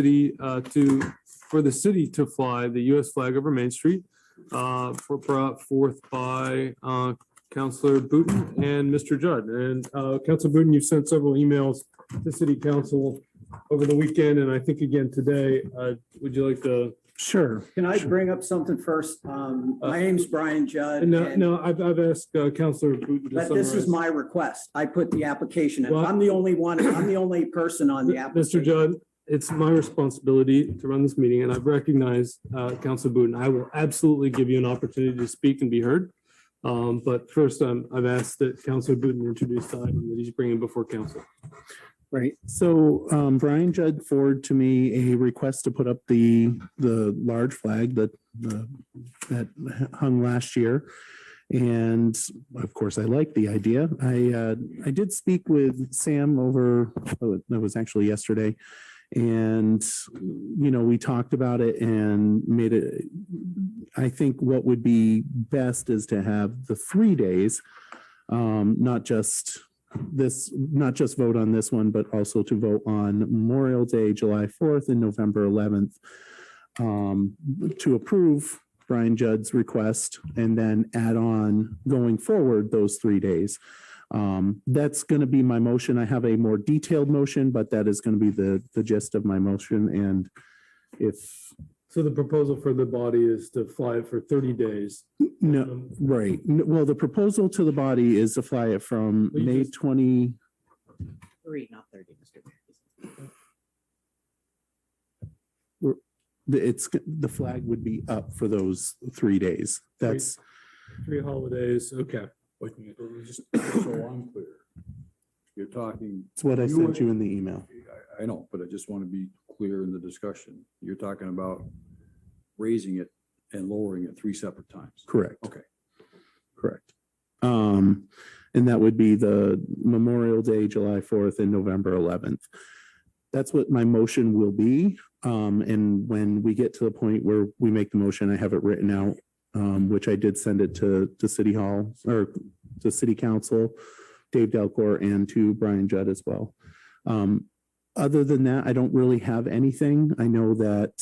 city for the city to fly the U.S. flag over Main Street, brought forth by Councilor Booton and Mr. Judd. And Councilor Booton, you've sent several emails to City Council over the weekend, and I think again today. Would you like to? Sure. Can I bring up something first? My name's Brian Judd. No, I've asked Councilor Booton to But this is my request. I put the application in. Well, I'm the only person on the application. Mr. Judd, it's my responsibility to run this meeting, and I've recognized Councilor Booton. I will absolutely give you an opportunity to speak and be heard. But first, I've asked that Councilor Booton introduce the item that he's bringing before council. Right. So Brian Judd forwarded to me a request to put up the large flag that hung last year. And of course, I like the idea. I did speak with Sam over, that was actually yesterday. And, you know, we talked about it and made it, I think what would be best is to have the 3 days, not just vote on this one, but also to vote on Memorial Day, July 4th and November 11th, to approve Brian Judd's request and then add on going forward those 3 days. That's going to be my motion. I have a more detailed motion, but that is going to be the gist of my motion. And So the proposal for the body is to fly it for 30 days. no, right. Well, the proposal to the body is to fly it from Well, you May just- 20. 3, not 30, Mr. The flag would be up for those 3 days. That's 3 holidays. Okay. Wait, just so I'm clear, you're talking. what I sent you in the email. I know, but I just want to be clear in the discussion. You're talking about raising it and lowering it 3 separate times. Correct. Okay. Correct. And that would be the Memorial Day, July 4th and November 11th. That's what my motion will be. And when we get to the point where we make the motion, I have it written out, which I did send it to City Hall or to City Council, Dave Delcor, and to Brian Judd as well. Other than that, I don't really have anything. I know that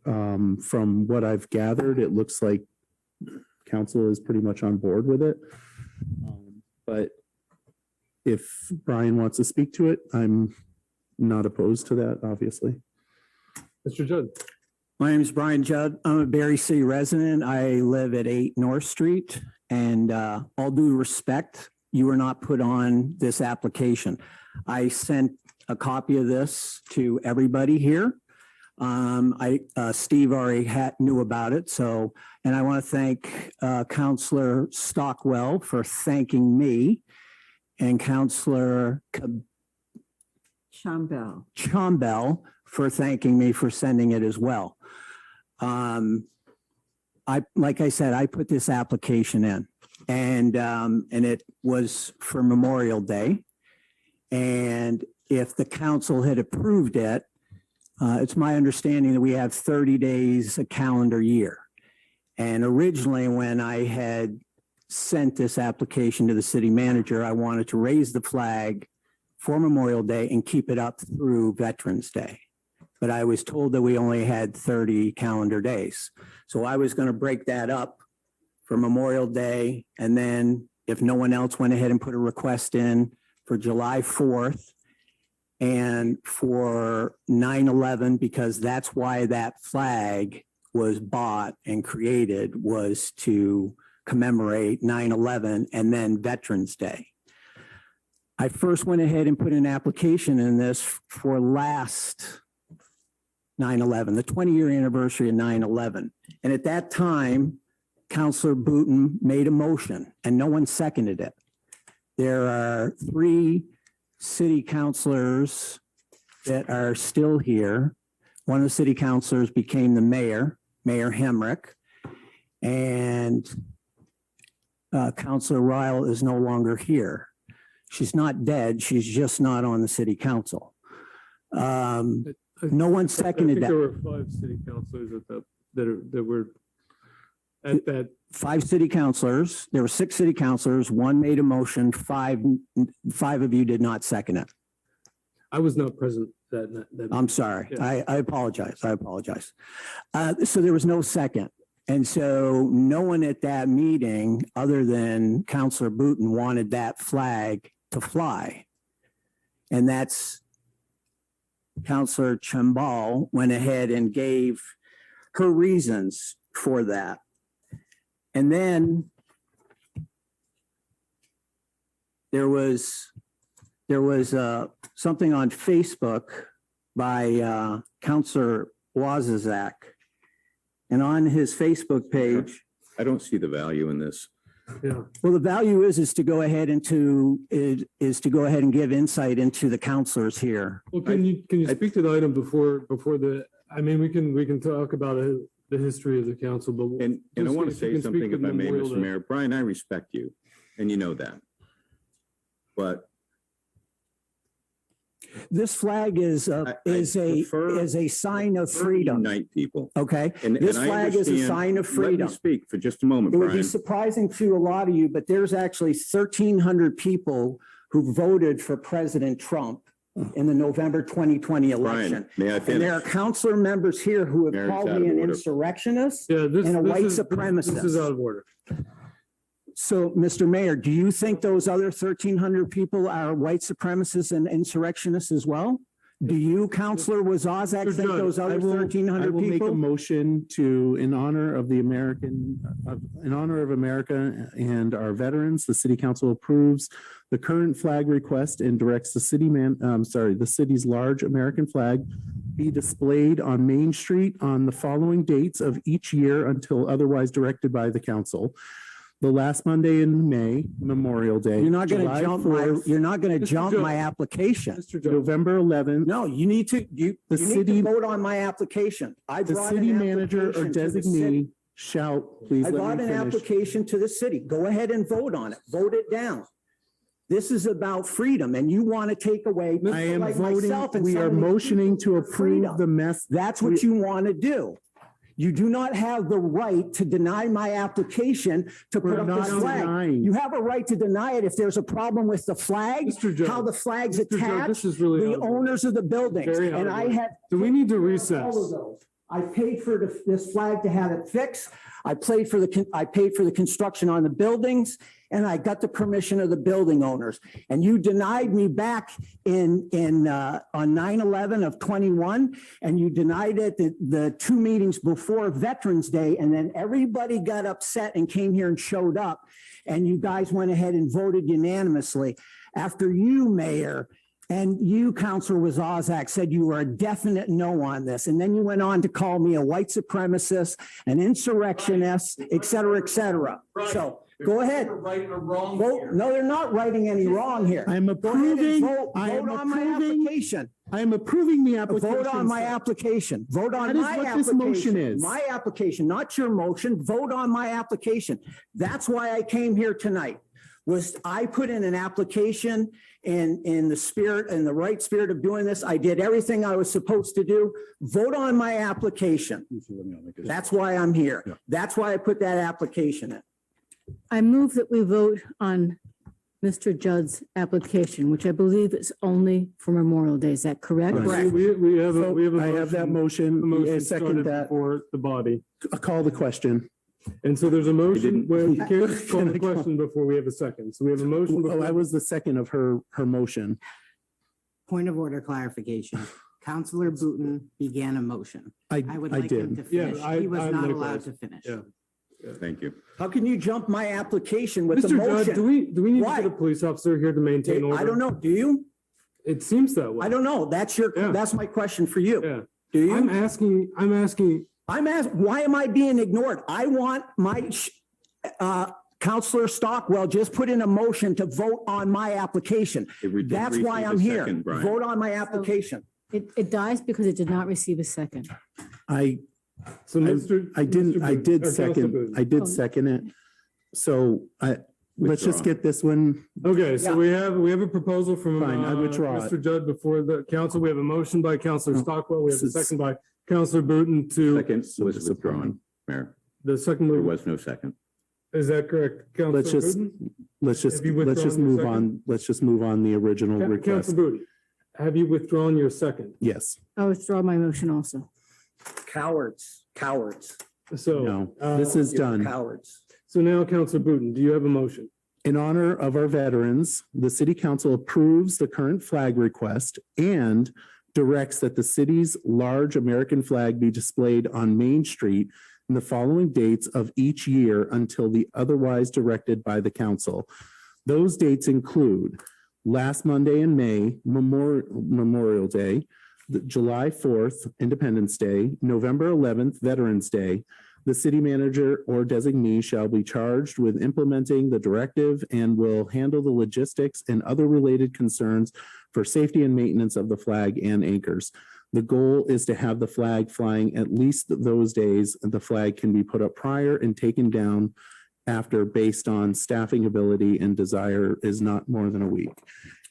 from what I've gathered, it looks like council is pretty much on board with it. But if Brian wants to speak to it, I'm not opposed to that, obviously. Mr. Judd. My name is Brian Judd. I'm a Barre City resident. I live at 8 North Street, and all due respect, you were not put on this application. I sent a copy of this to everybody here. Steve already knew about it. So, and I want to thank Councilor Stockwell for thanking me and Councilor Chambell for thanking me for sending it as well. Like I said, I put this application in and it was for Memorial Day. And if the council had approved it, it's my understanding that we have 30 days a calendar year. And originally when I had sent this application to the city manager, I wanted to raise the flag for Memorial Day and keep it up through Veterans Day. But I was told that we only had 30 calendar days. So I was going to break that up for Memorial Day. And then if no one else went ahead and put a request in for July 4th and for 9/11, because that's why that flag was bought and created, was to commemorate 9/11 and then Veterans Day. I first went ahead and put an application in this for last 9/11, the 20-year anniversary of 9/11. And at that time, Councilor Booton made a motion and no one seconded it. There are 3 city councilors that are still here. One of the city councilors became the mayor, Mayor Hemrick, and Councilor Ryle is no longer here. She's not dead. She's just not on the city council. No one seconded I think that. there were 5 city councilors that were at that. 5 city councilors. There were 6 city councilors. 1 made a motion. 5 of you did not second it. I was not present that. I'm sorry. Yeah. I apologize. I apologize. So there was no second. And so no one at that meeting, other than Counselor Booton, wanted that flag to fly. And that's Counselor Chambal went ahead and gave her reasons for that. And then there was something on Facebook by Counselor Wazazak. And on his Facebook page, I don't see the value in this. Yeah. well, the value is to go ahead and give insight into the counselors here. Well, can you speak to the item before I mean, we can talk about the history of the council, but. And I just want to if you say can something speak to if I may, Memorial Mr. Day. Mayor. Brian, I respect you, and you know that. But This flag is I a sign of freedom. unite people. Okay, And this I flag is a understand- sign of Let me freedom. speak for just a moment, It would be Brian. surprising to a lot of you, but there's actually 1,300 people who voted for President Trump in the November 2020 election. Brian, may I And there are finish? councilor members here who have Mayor's called out me of an order. insurrectionist. Yeah, this and a white this is supremacist. out of order. So, Mr. Mayor, do you think those other 1,300 people are white supremacists and insurrectionists as well? Do you, Counselor Wazazak, Mr. think Judge, those I other will 1,300 make a people? motion to, in honor of America and our veterans, the city council approves the current flag request and directs the city's large American flag be displayed on Main Street on the following dates of each year until otherwise directed by the council. The last Monday in May, Memorial Day. You're not going July to jump 4th, my Mr. jump Judge. my application. Mr. Jones. November 11th. No, you need to The city- vote on my application. I The brought an city manager or application to the city. designee shall, please I let brought me an finish. application to the city. Go ahead and vote on it. Vote it down. This is about freedom and you want to take away. I am like voting, myself and we some are of these motioning to people, approve freedom. the mess. That's what you want to do. You do not have the right to deny my application to put We're up not this flag. denying. You have a right to deny it if there's a problem with the flag, Mr. Judge. how the flag's Mr. Judge, attached, this is really out the of order. owners of the buildings. Very out And of I order. had. Do we need to all of recess? those. I paid for this flag to have it fixed. I paid for the construction on the buildings and I got the permission of the building owners. And you denied me back on 9/11 of 21 and you denied it the two meetings before Veterans Day. And then everybody got upset and came here and showed up. And you guys went ahead and voted unanimously. After you, Mayor, and you, Counselor Wazazak, said you were a definite no on this. And then you went on to call me a white supremacist, an insurrectionist, et cetera, et cetera. So go ahead. Vote. No, they're not writing any wrong here. I'm Go ahead and approving, vote I am on my approving, application. I am approving the application. Vote on my application. Vote on That is my what this motion application. is. My application, not your motion. Vote on my application. That's why I came here tonight. Was I put in an application in the spirit and the right spirit of doing this. I did everything I was supposed to do. Vote on my application. That's why I'm here. That's why I put that application in. I move that we vote on Mr. Judd's application, which I believe is only for Memorial Day. Is that correct? Correct. We have a So I have that motion. The motion I second started that. for the body. I'll call the question. And so there's a motion, didn't- well, you can't call Can the I call- question before we have a second. So we have a motion. Oh, I before- was the second of her motion. Point of order clarification. Counselor Booton began a motion. I would I like him did. to Yeah, finish. He was I'm not likewise. allowed to finish. Yeah. Thank you. How can you jump my application with the Mr. Judd, do motion? we need to Why? put a police officer here to maintain order? I don't know. Do you? It seems that way. I don't know. Yeah. That's my question for you. Yeah. Do I'm you? asking, I'm asking, why am I being ignored? I want my Counselor Stockwell just put in a motion to vote on my application. It That's did why receive a I'm here. second, Brian. Vote on my application. It dies because it did not receive a second. so Mr. I did Counselor second, Booton. I did second it. So let's just Withdraw. get this one. Okay, so Yeah. we have a proposal from Fine, I withdraw it. Mr. Judd before the council. We have a motion by Counselor Stockwell. We have a This is- second by Counselor Booton to Second So was this is withdrawn, Mayor. the second. There was no second. Is that correct? Let's Counselor just, Booton? let's just Have you withdrawn your move second? on. Let's just move on the original request. Counselor Booton. have you withdrawn your second? Yes. I withdraw my motion also. Cowards, cowards, So. No, this is you're done. cowards. So now, Counselor Booton, do you have a motion? In honor of our veterans, the city council approves the current flag request and directs that the city's large American flag be displayed on Main Street in the following dates of each year until the otherwise directed by the council. Those dates include last Monday in May, Memorial Day, July 4th, Independence Day, November 11th, Veterans Day. The city manager or designee shall be charged with implementing the directive and will handle the logistics and other related concerns for safety and maintenance of the flag and anchors. The goal is to have the flag flying at least those days. The flag can be put up prior and taken down after based on staffing ability and desire is not more than a week.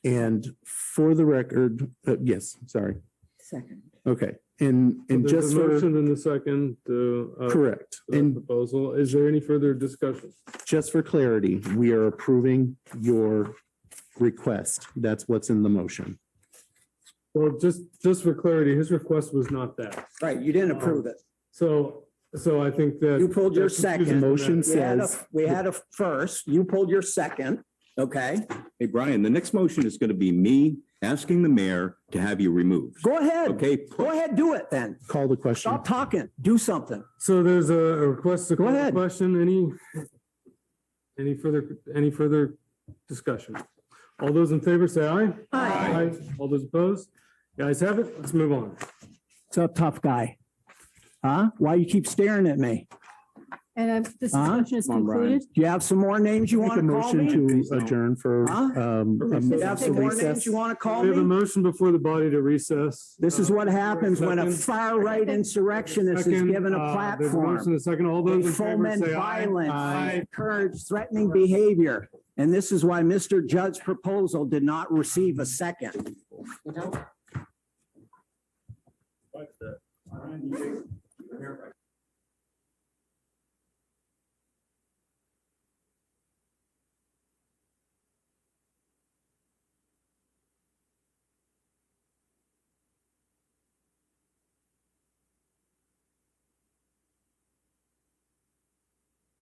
And for the record, yes, sorry. Second. Okay. And There's just a for, motion in the second to. correct. The And proposal. Is there any further discussion? just for clarity, we are approving your request. That's what's in the motion. Well, just for clarity, his request was not that. Right, you didn't approve it. So I think that. You pulled your that confuses second. the Motion matter. We had a first, you pulled your second, okay? Hey, Brian, the next motion is going to be me asking the mayor to have you removed. Go ahead. Okay? Go ahead, do it then. Call the question. Stop talking, do something. So there's a request to Go call the ahead. question. Any further discussion? All those in favor say aye. Aye. All those opposed? The ayes have it. Let's move on. What's up, tough guy? Huh? Why you keep staring at me? And this Huh? discussion is Come on, Brian. concluded. Do you have some more names you Make want a to call motion me? to adjourn for Huh? Do you have some more names recess. you want to call We have a me? motion before the body to recess. This is what happens when a Second. far-right insurrectionist is Second, given a there's motion platform. and a second. All They those in favor foment say aye. violence, they encourage threatening behavior. And this is why Mr. Judd's proposal did not receive a second.